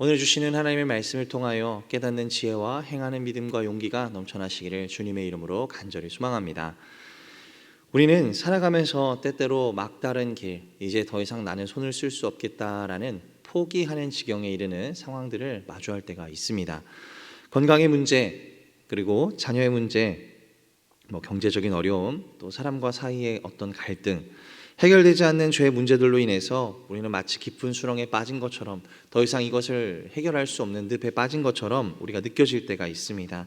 오늘 주시는 하나님의 말씀을 통하여 깨닫는 지혜와 행하는 믿음과 용기가 넘쳐나시기를 주님의 이름으로 간절히 소망합니다. 우리는 살아가면서 때때로 막다른 길, 이제 더 이상 나는 손을 쓸 수 없겠다라는 포기하는 지경에 이르는 상황들을 마주할 때가 있습니다. 건강의 문제, 그리고 자녀의 문제, 경제적인 어려움, 또 사람과 사이의 어떤 갈등, 해결되지 않는 죄의 문제들로 인해서 우리는 마치 깊은 수렁에 빠진 것처럼 더 이상 이것을 해결할 수 없는 늪에 빠진 것처럼 우리가 느껴질 때가 있습니다.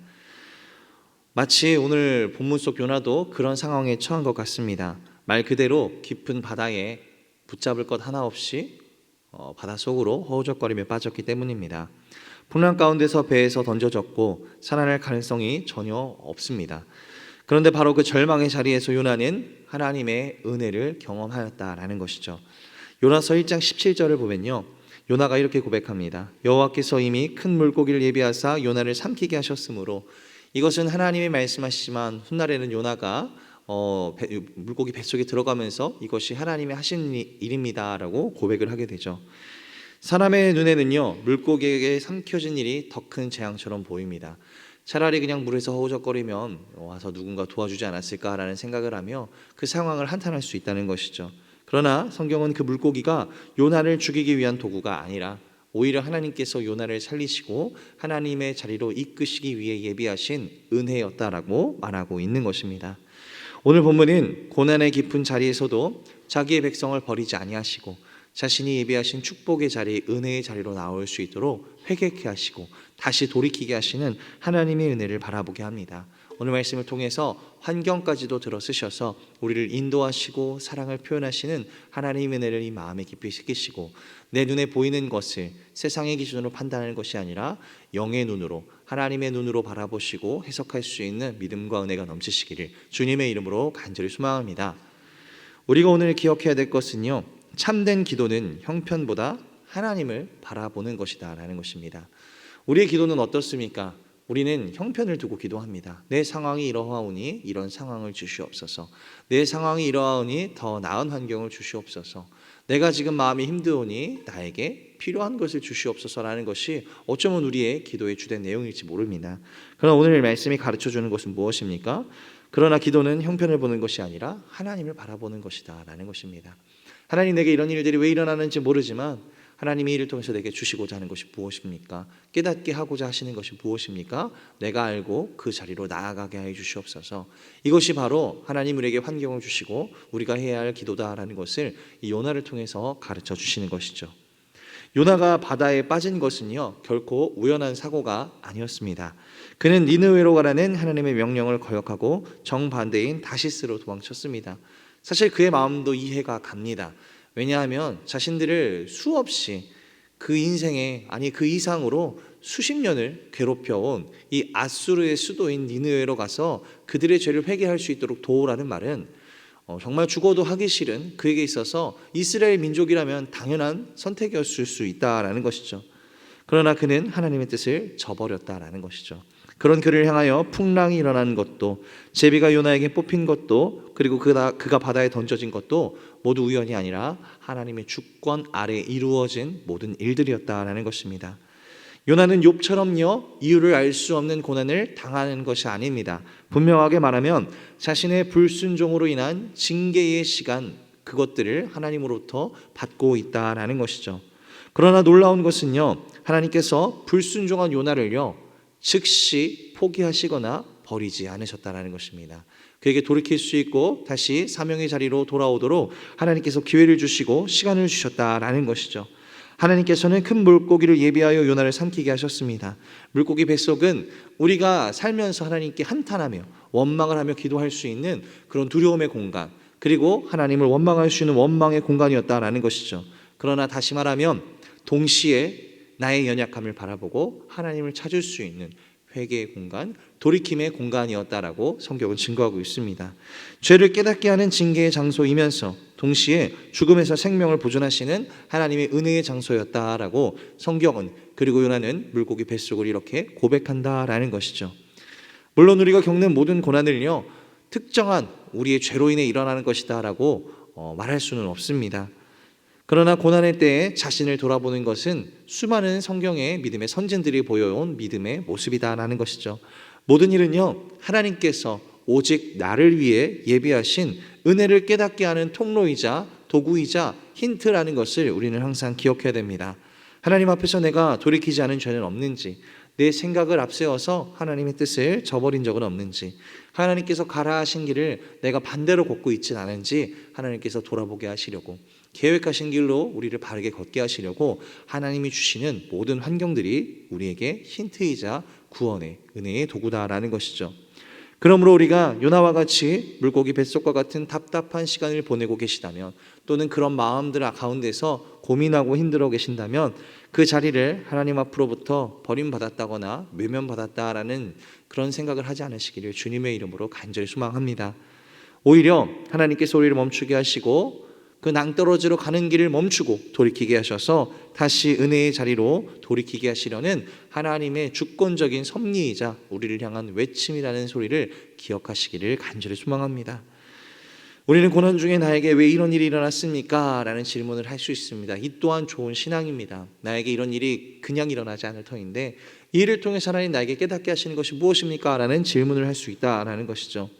마치 오늘 본문 속 요나도 그런 상황에 처한 것 같습니다. 말 그대로 깊은 바다에 붙잡을 것 하나 없이 바닷속으로 허우적거리며 빠졌기 때문입니다. 풍랑 가운데서 배에서 던져졌고 살아날 가능성이 전혀 없습니다. 그런데 바로 그 절망의 자리에서 요나는 하나님의 은혜를 경험하였다라는 것이죠. 요나서 1장 17절을 보면요, 요나가 이렇게 고백합니다. 여호와께서 이미 큰 물고기를 예비하사 요나를 삼키게 하셨으므로. 이것은 하나님이 말씀하시지만 훗날에는 요나가 물고기 뱃속에 들어가면서 이것이 하나님이 하신 일입니다라고 고백을 하게 되죠. 사람의 눈에는요, 물고기에게 삼켜진 일이 더 큰 재앙처럼 보입니다. 차라리 그냥 물에서 허우적거리면 와서 누군가 도와주지 않았을까라는 생각을 하며 그 상황을 한탄할 수 있다는 것이죠. 그러나 성경은 그 물고기가 요나를 죽이기 위한 도구가 아니라 오히려 하나님께서 요나를 살리시고 하나님의 자리로 이끄시기 위해 예비하신 은혜였다라고 말하고 있는 것입니다. 오늘 본문은 고난의 깊은 자리에서도 자기의 백성을 버리지 아니하시고 자신이 예비하신 축복의 자리, 은혜의 자리로 나올 수 있도록 회개케 하시고 다시 돌이키게 하시는 하나님의 은혜를 바라보게 합니다. 오늘 말씀을 통해서 환경까지도 들어 쓰셔서 우리를 인도하시고 사랑을 표현하시는 하나님의 은혜를 이 마음에 깊이 새기시고 내 눈에 보이는 것을 세상의 기준으로 판단하는 것이 아니라 영의 눈으로, 하나님의 눈으로 바라보시고 해석할 수 있는 믿음과 은혜가 넘치시기를 주님의 이름으로 간절히 소망합니다. 우리가 오늘 기억해야 될 것은요, 참된 기도는 형편보다 하나님을 바라보는 것이다 라는 것입니다. 우리의 기도는 어떻습니까? 우리는 형편을 두고 기도합니다. 내 상황이 이러하오니 이런 상황을 주시옵소서. 내 상황이 이러하오니 더 나은 환경을 주시옵소서. 내가 지금 마음이 힘드오니 나에게 필요한 것을 주시옵소서라는 것이 어쩌면 우리의 기도의 주된 내용일지 모릅니다. 그러나 오늘 말씀이 가르쳐주는 것은 무엇입니까? 그러나 기도는 형편을 보는 것이 아니라 하나님을 바라보는 것이다 라는 것입니다. 하나님, 내게 이런 일들이 왜 일어나는지 모르지만 하나님이 이를 통해서 내게 주시고자 하는 것이 무엇입니까? 깨닫게 하고자 하시는 것이 무엇입니까? 내가 알고 그 자리로 나아가게 해 주시옵소서. 이것이 바로 하나님 우리에게 환경을 주시고 우리가 해야 할 기도다라는 것을 이 요나를 통해서 가르쳐 주시는 것이죠. 요나가 바다에 빠진 것은요, 결코 우연한 사고가 아니었습니다. 그는 니느웨로 가라는 하나님의 명령을 거역하고 정반대인 다시스로 도망쳤습니다. 사실 그의 마음도 이해가 갑니다. 왜냐하면 자신들을 수없이 그 인생에, 아니 그 이상으로 수십 년을 괴롭혀온 이 아수르의 수도인 니느웨로 가서 그들의 죄를 회개할 수 있도록 도우라는 말은 정말 죽어도 하기 싫은 그에게 있어서 이스라엘 민족이라면 당연한 선택이었을 수 있다라는 것이죠. 그러나 그는 하나님의 뜻을 저버렸다라는 것이죠. 그런 그를 향하여 풍랑이 일어나는 것도, 제비가 요나에게 뽑힌 것도, 그리고 그가 바다에 던져진 것도 모두 우연이 아니라 하나님의 주권 아래 이루어진 모든 일들이었다라는 것입니다. 요나는 욥처럼요, 이유를 알 수 없는 고난을 당하는 것이 아닙니다. 분명하게 말하면 자신의 불순종으로 인한 징계의 시간, 그것들을 하나님으로부터 받고 있다라는 것이죠. 그러나 놀라운 것은요, 하나님께서 불순종한 요나를요 즉시 포기하시거나 버리지 않으셨다는 것입니다. 그에게 돌이킬 수 있고 다시 사명의 자리로 돌아오도록 하나님께서 기회를 주시고 시간을 주셨다라는 것이죠. 하나님께서는 큰 물고기를 예비하여 요나를 삼키게 하셨습니다. 물고기 뱃속은 우리가 살면서 하나님께 한탄하며 원망을 하며 기도할 수 있는 그런 두려움의 공간, 그리고 하나님을 원망할 수 있는 원망의 공간이었다라는 것이죠. 그러나 다시 말하면 동시에 나의 연약함을 바라보고 하나님을 찾을 수 있는 회개의 공간, 돌이킴의 공간이었다라고 성경은 증거하고 있습니다. 죄를 깨닫게 하는 징계의 장소이면서 동시에 죽음에서 생명을 보존하시는 하나님의 은혜의 장소였다라고 성경은, 그리고 요나는 물고기 뱃속을 이렇게 고백한다라는 것이죠. 물론 우리가 겪는 모든 고난을요, 특정한 우리의 죄로 인해 일어나는 것이다라고 말할 수는 없습니다. 그러나 고난의 때에 자신을 돌아보는 것은 수많은 성경의 믿음의 선진들이 보여온 믿음의 모습이다라는 것이죠. 모든 일은요, 하나님께서 오직 나를 위해 예비하신 은혜를 깨닫게 하는 통로이자 도구이자 힌트라는 것을 우리는 항상 기억해야 됩니다. 하나님 앞에서 내가 돌이키지 않은 죄는 없는지, 내 생각을 앞세워서 하나님의 뜻을 저버린 적은 없는지, 하나님께서 가라 하신 길을 내가 반대로 걷고 있진 않은지 하나님께서 돌아보게 하시려고, 계획하신 길로 우리를 바르게 걷게 하시려고 하나님이 주시는 모든 환경들이 우리에게 힌트이자 구원의 은혜의 도구다라는 것이죠. 그러므로 우리가 요나와 같이 물고기 뱃속과 같은 답답한 시간을 보내고 계시다면, 또는 그런 마음들 가운데서 고민하고 힘들어 계신다면, 그 자리를 하나님 앞으로부터 버림받았다거나 외면받았다라는 그런 생각을 하지 않으시기를 주님의 이름으로 간절히 소망합니다. 오히려 하나님께서 우리를 멈추게 하시고 그 낭떠러지로 가는 길을 멈추고 돌이키게 하셔서 다시 은혜의 자리로 돌이키게 하시려는 하나님의 주권적인 섭리이자 우리를 향한 외침이라는 소리를 기억하시기를 간절히 소망합니다. 우리는 고난 중에 나에게 왜 이런 일이 일어났습니까? 라는 질문을 할 수 있습니다. 이 또한 좋은 신앙입니다. 나에게 이런 일이 그냥 일어나지 않을 터인데 이 일을 통해서 하나님 나에게 깨닫게 하시는 것이 무엇입니까? 라는 질문을 할 수 있다라는 것이죠.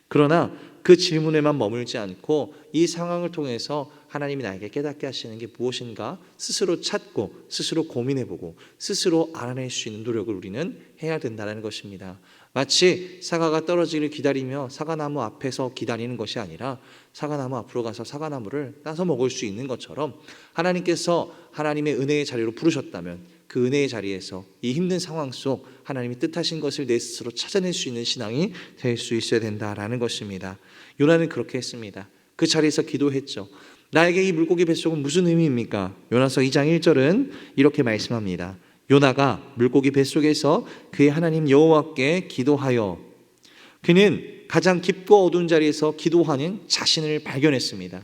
그러나 그 질문에만 머물지 않고 이 상황을 통해서 하나님이 나에게 깨닫게 하시는 게 무엇인가 스스로 찾고 스스로 고민해보고 스스로 알아낼 수 있는 노력을 우리는 해야 된다는 것입니다. 마치 사과가 떨어지기를 기다리며 사과나무 앞에서 기다리는 것이 아니라 사과나무 앞으로 가서 사과나무를 따서 먹을 수 있는 것처럼, 하나님께서 하나님의 은혜의 자리로 부르셨다면 그 은혜의 자리에서 이 힘든 상황 속 하나님이 뜻하신 것을 내 스스로 찾아낼 수 있는 신앙이 될 수 있어야 된다라는 것입니다. 요나는 그렇게 했습니다. 그 자리에서 기도했죠. 나에게 이 물고기 뱃속은 무슨 의미입니까? 요나서 2장 1절은 이렇게 말씀합니다. 요나가 물고기 뱃속에서 그의 하나님 여호와께 기도하여, 그는 가장 깊고 어두운 자리에서 기도하는 자신을 발견했습니다.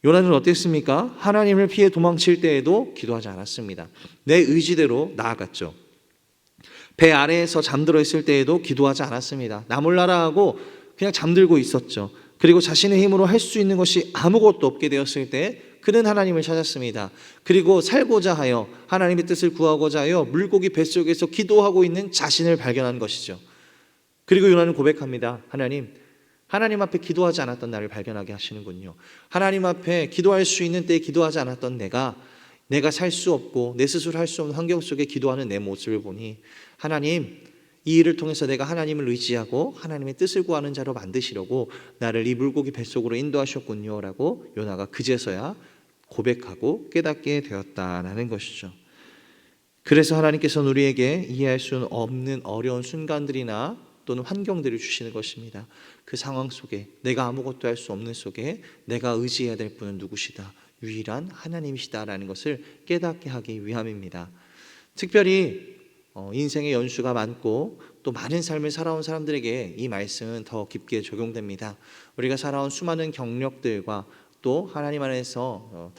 요나는 어땠습니까? 하나님을 피해 도망칠 때에도 기도하지 않았습니다. 내 의지대로 나아갔죠. 배 아래에서 잠들어 있을 때에도 기도하지 않았습니다. 나 몰라라 하고 그냥 잠들고 있었죠. 그리고 자신의 힘으로 할 수 있는 것이 아무것도 없게 되었을 때 그는 하나님을 찾았습니다. 그리고 살고자 하여 하나님의 뜻을 구하고자 하여 물고기 뱃속에서 기도하고 있는 자신을 발견한 것이죠. 그리고 요나는 고백합니다. 하나님 앞에 기도하지 않았던 나를 발견하게 하시는군요. 하나님 앞에 기도할 수 있는 때에 기도하지 않았던 내가 살 수 없고 내 스스로 할 수 없는 환경 속에 기도하는 내 모습을 보니, 하나님, 이 일을 통해서 내가 하나님을 의지하고 하나님의 뜻을 구하는 자로 만드시려고 나를 이 물고기 뱃속으로 인도하셨군요 라고 요나가 그제서야 고백하고 깨닫게 되었다라는 것이죠. 그래서 하나님께서는 우리에게 이해할 수 없는 어려운 순간들이나 또는 환경들을 주시는 것입니다. 그 상황 속에, 내가 아무것도 할 수 없는 속에 내가 의지해야 될 분은 누구시다? 유일한 하나님이시다라는 것을 깨닫게 하기 위함입니다. 특별히 인생의 연수가 많고 또 많은 삶을 살아온 사람들에게 이 말씀은 더 깊게 적용됩니다. 우리가 살아온 수많은 경력들과 또 하나님 안에서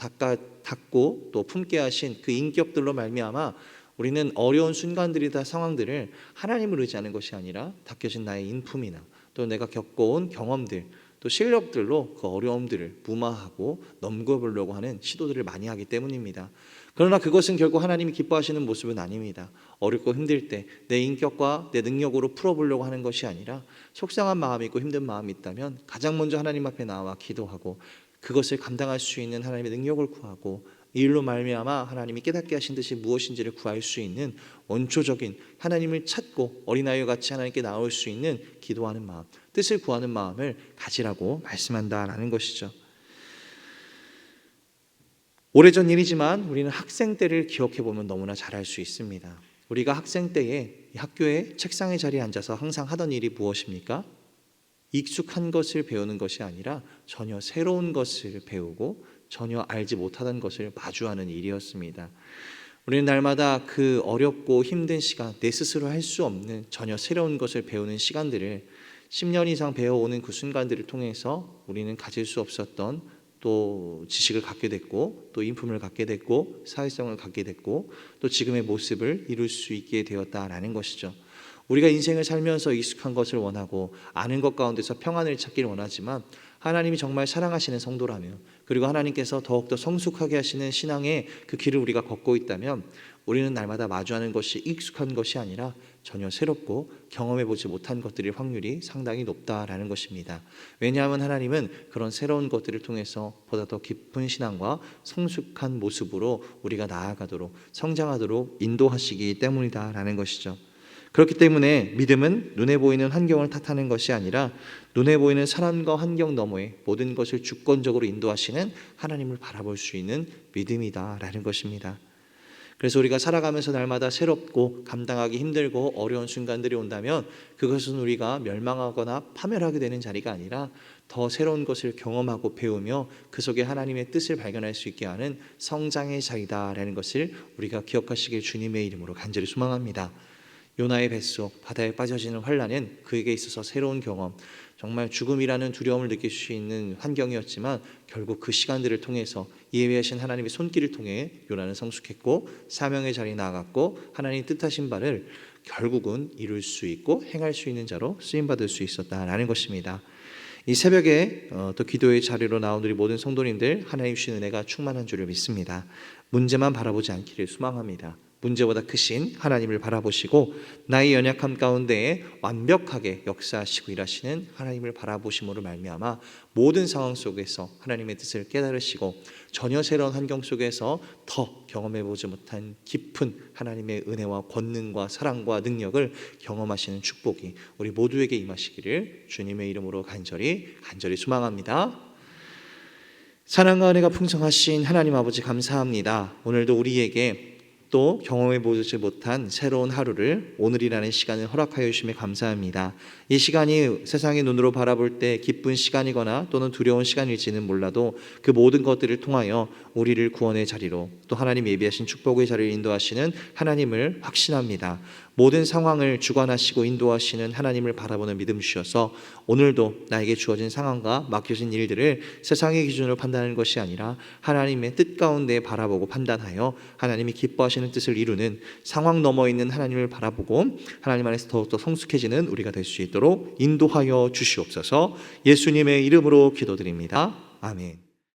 닦고 또 품게 하신 그 인격들로 말미암아 우리는 어려운 순간들이다 상황들을 하나님을 의지하는 것이 아니라 닦여진 나의 인품이나 또 내가 겪어온 경험들 또 실력들로 그 어려움들을 무마하고 넘겨보려고 하는 시도들을 많이 하기 때문입니다. 그러나 그것은 결국 하나님이 기뻐하시는 모습은 아닙니다. 어렵고 힘들 때 내 인격과 내 능력으로 풀어보려고 하는 것이 아니라 속상한 마음이 있고 힘든 마음이 있다면 가장 먼저 하나님 앞에 나와 기도하고 그것을 감당할 수 있는 하나님의 능력을 구하고 이 일로 말미암아 하나님이 깨닫게 하신 뜻이 무엇인지를 구할 수 있는 원초적인 하나님을 찾고 어린아이와 같이 하나님께 나올 수 있는 기도하는 마음, 뜻을 구하는 마음을 가지라고 말씀한다라는 것이죠. 오래전 일이지만 우리는 학생 때를 기억해 보면 너무나 잘 알 수 있습니다. 우리가 학생 때에 학교의 책상의 자리에 앉아서 항상 하던 일이 무엇입니까? 익숙한 것을 배우는 것이 아니라 전혀 새로운 것을 배우고 전혀 알지 못하던 것을 마주하는 일이었습니다. 우리는 날마다 그 어렵고 힘든 시간, 내 스스로 할 수 없는 전혀 새로운 것을 배우는 시간들을 10년 이상 배워오는 그 순간들을 통해서 우리는 가질 수 없었던 또 지식을 갖게 됐고 또 인품을 갖게 됐고 사회성을 갖게 됐고 또 지금의 모습을 이룰 수 있게 되었다라는 것이죠. 우리가 인생을 살면서 익숙한 것을 원하고 아는 것 가운데서 평안을 찾기를 원하지만 하나님이 정말 사랑하시는 성도라면, 그리고 하나님께서 더욱더 성숙하게 하시는 신앙의 그 길을 우리가 걷고 있다면 우리는 날마다 마주하는 것이 익숙한 것이 아니라 전혀 새롭고 경험해보지 못한 것들일 확률이 상당히 높다라는 것입니다. 왜냐하면 하나님은 그런 새로운 것들을 통해서 보다 더 깊은 신앙과 성숙한 모습으로 우리가 나아가도록 성장하도록 인도하시기 때문이다라는 것이죠. 그렇기 때문에 믿음은 눈에 보이는 환경을 탓하는 것이 아니라 눈에 보이는 사람과 환경 너머에 모든 것을 주권적으로 인도하시는 하나님을 바라볼 수 있는 믿음이다라는 것입니다. 그래서 우리가 살아가면서 날마다 새롭고 감당하기 힘들고 어려운 순간들이 온다면 그것은 우리가 멸망하거나 파멸하게 되는 자리가 아니라 더 새로운 것을 경험하고 배우며 그 속에 하나님의 뜻을 발견할 수 있게 하는 성장의 자리다라는 것을 우리가 기억하시길 주님의 이름으로 간절히 소망합니다. 요나의 뱃속 바다에 빠져지는 환란은 그에게 있어서 새로운 경험, 정말 죽음이라는 두려움을 느낄 수 있는 환경이었지만 결국 그 시간들을 통해서 예비하신 하나님의 손길을 통해 요나는 성숙했고 사명의 자리에 나아갔고 하나님 뜻하신 바를 결국은 이룰 수 있고 행할 수 있는 자로 쓰임받을 수 있었다라는 것입니다. 이 새벽에 또 기도의 자리로 나온 우리 모든 성도님들 하나님 주신 은혜가 충만한 줄을 믿습니다. 문제만 바라보지 않기를 소망합니다. 문제보다 크신 하나님을 바라보시고 나의 연약함 가운데에 완벽하게 역사하시고 일하시는 하나님을 바라보심으로 말미암아 모든 상황 속에서 하나님의 뜻을 깨달으시고 전혀 새로운 환경 속에서 더 경험해보지 못한 깊은 하나님의 은혜와 권능과 사랑과 능력을 경험하시는 축복이 우리 모두에게 임하시기를 주님의 이름으로 간절히 소망합니다. 사랑과 은혜가 풍성하신 하나님 아버지 감사합니다. 오늘도 우리에게 또 경험해보지 못한 새로운 하루를 오늘이라는 시간을 허락하여 주심에 감사합니다. 이 시간이 세상의 눈으로 바라볼 때 기쁜 시간이거나 또는 두려운 시간일지는 몰라도 그 모든 것들을 통하여 우리를 구원의 자리로 또 하나님 예비하신 축복의 자리를 인도하시는 하나님을 확신합니다. 모든 상황을 주관하시고 인도하시는 하나님을 바라보는 믿음 주셔서 오늘도 나에게 주어진 상황과 맡겨진 일들을 세상의 기준으로 판단하는 것이 아니라 하나님의 뜻 가운데 바라보고 판단하여 하나님이 기뻐하시는 뜻을 이루는 상황 너머에 있는 하나님을 바라보고 하나님 안에서 더욱더 성숙해지는 우리가 될 수 있도록 인도하여 주시옵소서. 예수님의 이름으로 기도드립니다. 아멘.